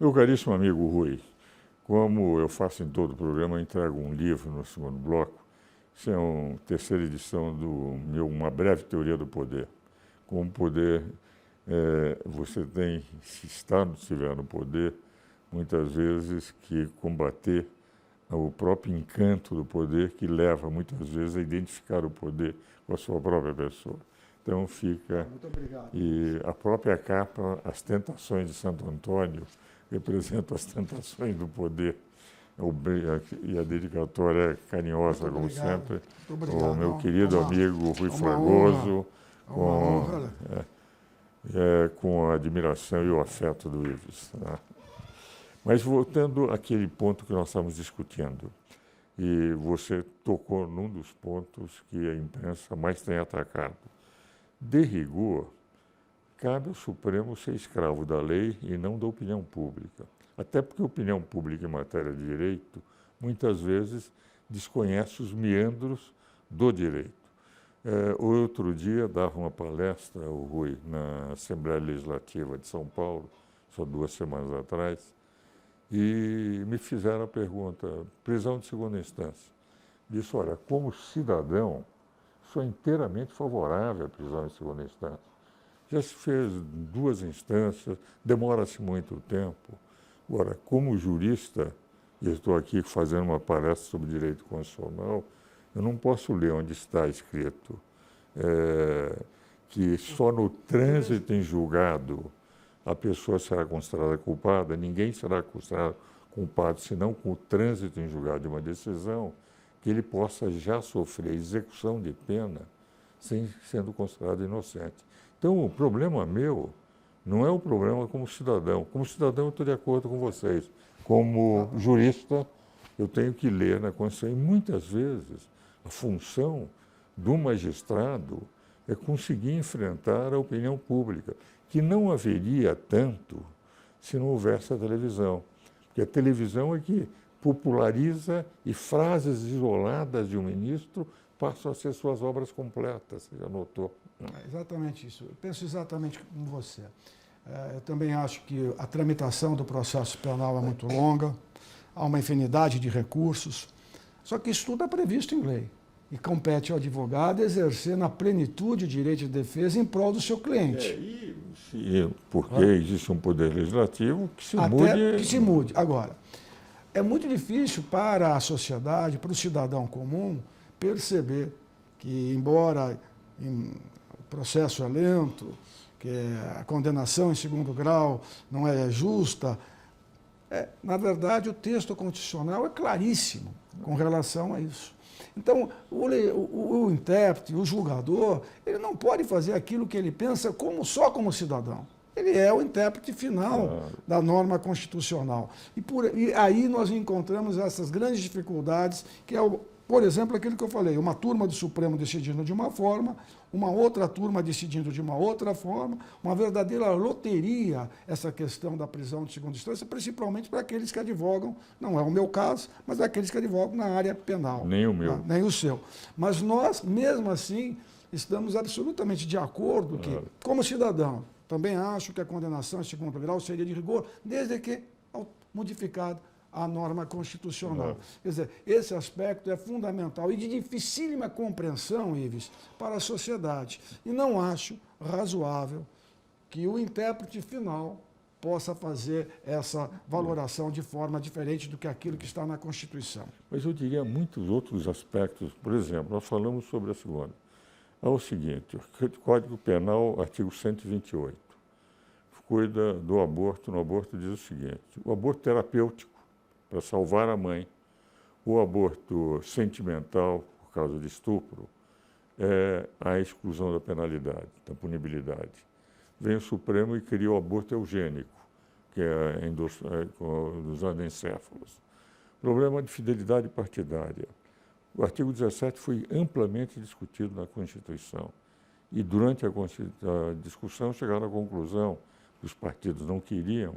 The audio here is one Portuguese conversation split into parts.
Meu caríssimo amigo Rui, como eu faço em todo o programa, eu entrego um livro no segundo bloco. Isso é uma terceira edição do meu Uma Breve Teoria do Poder. Como poder, você tem, se estiver no poder, muitas vezes que combater o próprio encanto do poder, que leva muitas vezes a identificar o poder com a sua própria pessoa. Então fica... Muito obrigado. E a própria capa, As Tentações de Santo Antônio, representa as tentações do poder. E a dedicatória é carinhosa, como sempre. Muito obrigado. O meu querido amigo Rui uma Fragoso, honra. com a admiração e o afeto do Ives. Tá? Mas voltando àquele ponto que nós estávamos discutindo, e você tocou num dos pontos que a imprensa mais tem atacado. De rigor, cabe ao Supremo ser escravo da lei e não da opinião pública. Até porque a opinião pública em matéria de direito, muitas vezes, desconhece os meandros do direito. Outro dia, dava uma palestra, o Rui, na Assembleia Legislativa de São Paulo, só 2 semanas atrás, e me fizeram a pergunta, prisão de segunda instância. Disse, olha, como cidadão, sou inteiramente favorável à prisão de segunda instância. Já se fez 2 instâncias, demora-se muito tempo. Agora, como jurista, e estou aqui fazendo uma palestra sobre direito constitucional, eu não posso ler onde está escrito que só no trânsito em julgado a pessoa será considerada culpada, ninguém será considerado culpado senão com o trânsito em julgado de uma decisão, que ele possa já sofrer execução de pena sem sendo considerado inocente. Então, o problema meu não é o problema como cidadão. Como cidadão, eu estou de acordo com vocês. Como jurista, eu tenho que ler na Constituição. E muitas vezes, a função do magistrado é conseguir enfrentar a opinião pública, que não haveria tanto se não houvesse a televisão. Porque a televisão é que populariza e frases isoladas de um ministro passam a ser suas obras completas. Você já notou? É exatamente isso. Eu penso exatamente como você. Eu também acho que a tramitação do processo penal é muito longa, há uma infinidade de recursos, só que isso tudo é previsto em lei. E compete ao advogado exercer na plenitude o direito de defesa em prol do seu cliente. Porque existe um poder legislativo que se mude... Até que se mude. Agora, é muito difícil para a sociedade, para o cidadão comum, perceber que, embora o processo é lento, que a condenação em segundo grau não é justa, na verdade, o texto constitucional é claríssimo com relação a isso. Então, o intérprete, o julgador, ele não pode fazer aquilo que ele pensa só como cidadão. Ele é o intérprete final da norma constitucional. E aí nós encontramos essas grandes dificuldades, que é, por exemplo, aquilo que eu falei, uma turma do Supremo decidindo de uma forma, uma outra turma decidindo de uma outra forma, uma verdadeira loteria essa questão da prisão de segunda instância, principalmente para aqueles que advogam, não é o meu caso, mas aqueles que advogam na área penal. Nem o meu. Nem o seu. Mas nós, mesmo assim, estamos absolutamente de acordo que, como cidadão, também acho que a condenação em segundo grau seria de rigor, desde que modificada a norma constitucional. Quer dizer, esse aspecto é fundamental e de dificílima compreensão, Ives, para a sociedade. E não acho razoável que o intérprete final possa fazer essa valoração de forma diferente do que aquilo que está na Constituição. Mas eu diria muitos outros aspectos. Por exemplo, nós falamos sobre a segunda. É o seguinte, o Código Penal, artigo 128, cuida do aborto. No aborto diz o seguinte, o aborto terapêutico, para salvar a mãe, o aborto sentimental, por causa de estupro, é a exclusão da penalidade, da punibilidade. Vem o Supremo e cria o aborto eugênico, que é dos anencéfalos. Problema de fidelidade partidária. O artigo 17 foi amplamente discutido na Constituição. E durante a discussão chegaram à conclusão que os partidos não queriam,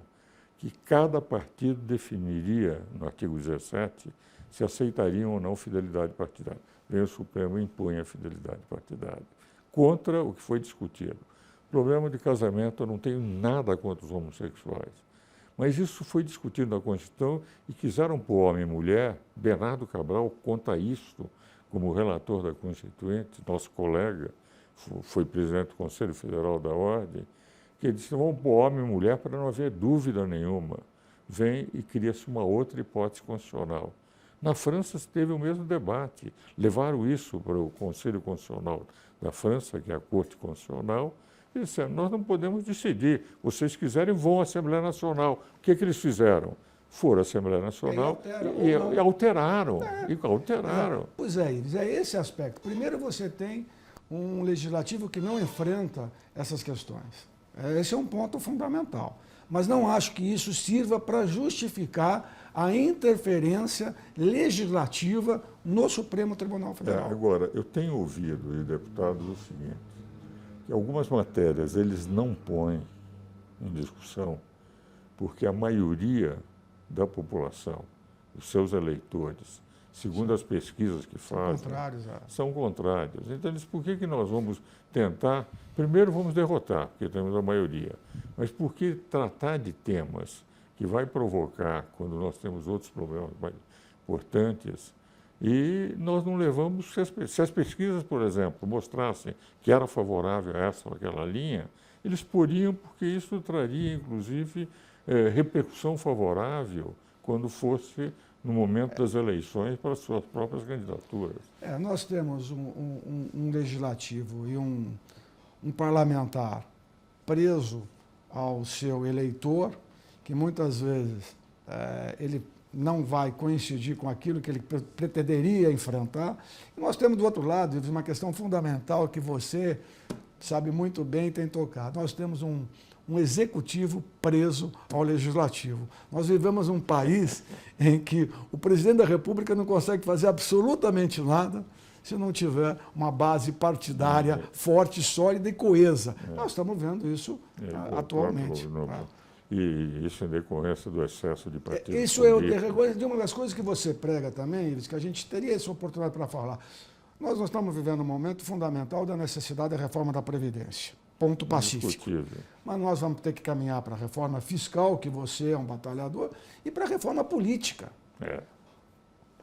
que cada partido definiria, no artigo 17, se aceitariam ou não fidelidade partidária. Vem o Supremo e impõe a fidelidade partidária, contra o que foi discutido. Problema de casamento, eu não tenho nada contra os homossexuais, Mas isso foi discutido na Constituição e quiseram pôr homem e mulher. Bernardo Cabral conta isso como relator da Constituinte, nosso colega, foi presidente do Conselho Federal da Ordem, que ele disse, vamos pôr homem e mulher para não haver dúvida nenhuma. Vem e cria-se uma outra hipótese constitucional. Na França se teve o mesmo debate. Levaram isso para o Conselho Constitucional da França, que é a Corte Constitucional, e disseram, nós não podemos decidir. Vocês quiserem, vão à Assembleia Nacional. O que eles fizeram? Foram à Assembleia Nacional e alteraram. Pois é, Ives, é esse aspecto. Primeiro você tem um legislativo que não enfrenta essas questões. Esse é um ponto fundamental. Mas não acho que isso sirva para justificar a interferência legislativa no Supremo Tribunal Federal. Agora, eu tenho ouvido de deputados o seguinte, que algumas matérias eles não põem em discussão porque a maioria da população, os seus eleitores, segundo as pesquisas que fazem, são contrários. Então, por que nós vamos tentar? Primeiro, vamos derrotar, porque temos a maioria. Mas por que tratar de temas que vai provocar, quando nós temos outros problemas mais importantes, e nós não levamos... Se as pesquisas, por exemplo, mostrassem que era favorável a essa ou aquela linha, eles poriam, porque isso traria, inclusive, repercussão favorável quando fosse no momento das eleições para as suas próprias candidaturas. Nós temos um legislativo e um parlamentar preso ao seu eleitor, que muitas vezes ele não vai coincidir com aquilo que ele pretenderia enfrentar. E nós temos, do outro lado, uma questão fundamental que você sabe muito bem e tem tocado. Nós temos um executivo preso ao legislativo. Nós vivemos um país em que o presidente da República não consegue fazer absolutamente nada se não tiver uma base partidária forte, sólida e coesa. Nós estamos vendo isso atualmente. E isso em decorrência do excesso de partidos Isso políticos. é uma das coisas que você prega também, Ives, que a gente teria essa oportunidade para falar. Nós estamos vivendo um momento fundamental da necessidade da reforma da Previdência. Ponto pacífico. Mas nós vamos ter que caminhar para a reforma fiscal, que você é um batalhador, e para a reforma política.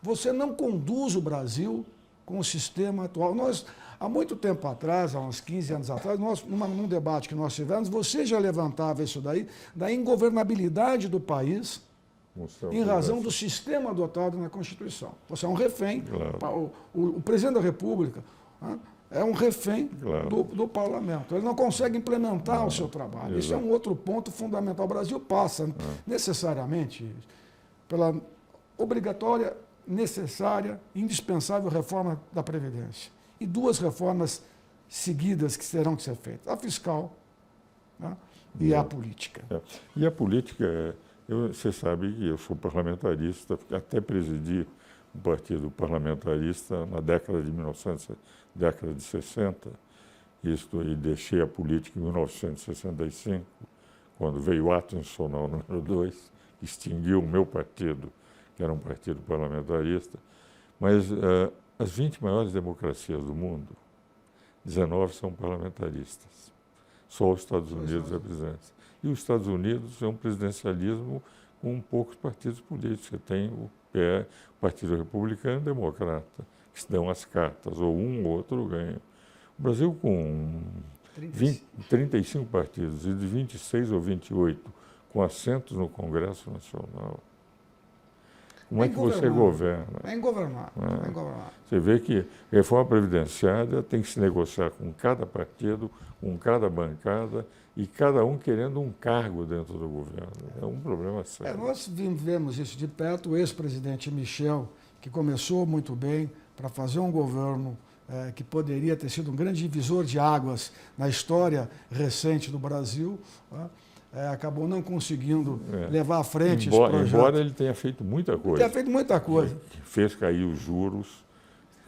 Você não conduz o Brasil com o sistema atual. Nós, há muito tempo atrás, há uns 15 anos atrás, num debate que nós tivemos, você já levantava isso daí, da ingovernabilidade do país, em razão do sistema adotado na Constituição. Você é um refém. O presidente da República é um refém do parlamento. Ele não consegue implementar o seu trabalho. Isso é um outro ponto fundamental. O Brasil passa necessariamente pela obrigatória, necessária, indispensável reforma da Previdência. E duas reformas seguidas que terão que ser feitas. A fiscal, e a política. E a política, você sabe que eu sou parlamentarista, até presidi um partido parlamentarista na década de 60, e deixei a política em 1965, quando veio o ato institucional número 2, que extinguiu o meu partido, que era um partido parlamentarista. Mas as 20 maiores democracias do mundo, 19 são parlamentaristas. Só os Estados Unidos é presidente. E os Estados Unidos é um presidencialismo com poucos partidos políticos. Você tem o Partido Republicano e Democrata, que se dão as cartas, ou um ou outro ganha. O Brasil, com 35 partidos, e de 26 ou 28, com assentos no Congresso Nacional, como é que você governa? É ingovernável. Você vê que reforma previdenciária tem que se negociar com cada partido, com cada bancada, e cada um querendo um cargo dentro do governo. É um problema sério. Nós vivemos isso de perto. O ex-presidente Michel, que começou muito bem para fazer um governo que poderia ter sido um grande divisor de águas na história recente do Brasil, acabou não conseguindo levar à frente esse projeto. Embora ele tenha feito muita coisa. Tenha feito muita coisa. Fez cair os juros,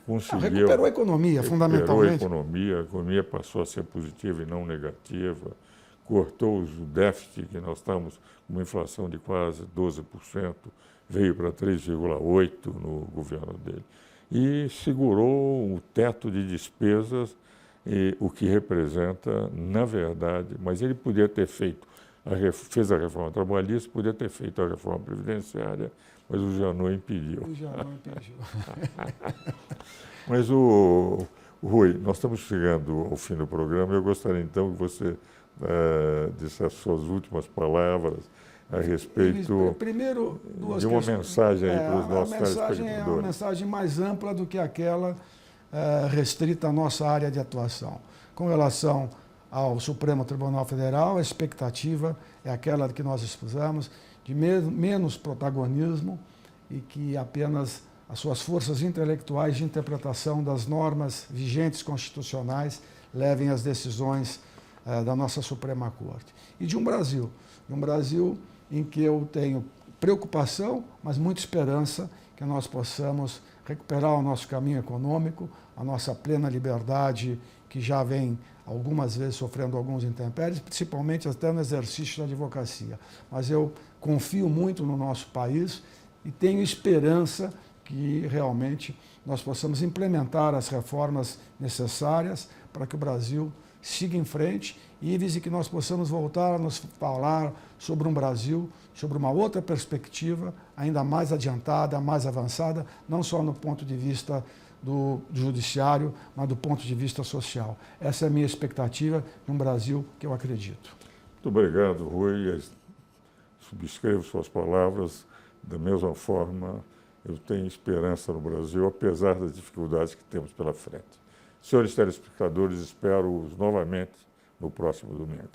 conseguiu... Recuperou a economia, fundamentalmente. A economia passou a ser positiva e não negativa, cortou o déficit, que nós estamos com uma inflação de quase 12%, veio para 3,8% no governo dele. E segurou o teto de despesas, o que representa, na verdade, mas ele podia ter feito fez a reforma trabalhista, podia ter feito a reforma previdenciária, mas o Janot impediu. O Janot impediu. Mas, Rui, nós estamos chegando ao fim do programa e eu gostaria então que você dissesse as suas últimas palavras a respeito primeiro, de uma mensagem aí para os nossos telespectadores. A mensagem é uma mensagem mais ampla do que aquela restrita à nossa área de atuação. Com relação ao Supremo Tribunal Federal, a expectativa é aquela que nós expusemos, de menos protagonismo e que apenas as suas forças intelectuais de interpretação das normas vigentes constitucionais levem as decisões da nossa Suprema Corte. E de um Brasil em que eu tenho preocupação, mas muita esperança que nós possamos recuperar o nosso caminho econômico, a nossa plena liberdade, que já vem algumas vezes sofrendo alguns intempéries, principalmente até no exercício da advocacia. Mas eu confio muito no nosso país e tenho esperança que realmente nós possamos implementar as reformas necessárias para que o Brasil siga em frente e que nós possamos voltar a nos falar sobre um Brasil, sobre uma outra perspectiva, ainda mais adiantada, mais avançada, não só no ponto de vista do judiciário, mas do ponto de vista social. Essa é a minha expectativa de um Brasil que eu acredito. Muito obrigado, Rui. Subscrevo suas palavras. Da mesma forma, eu tenho esperança no Brasil, apesar das dificuldades que temos pela frente. Senhores telespectadores, espero-os novamente no próximo domingo.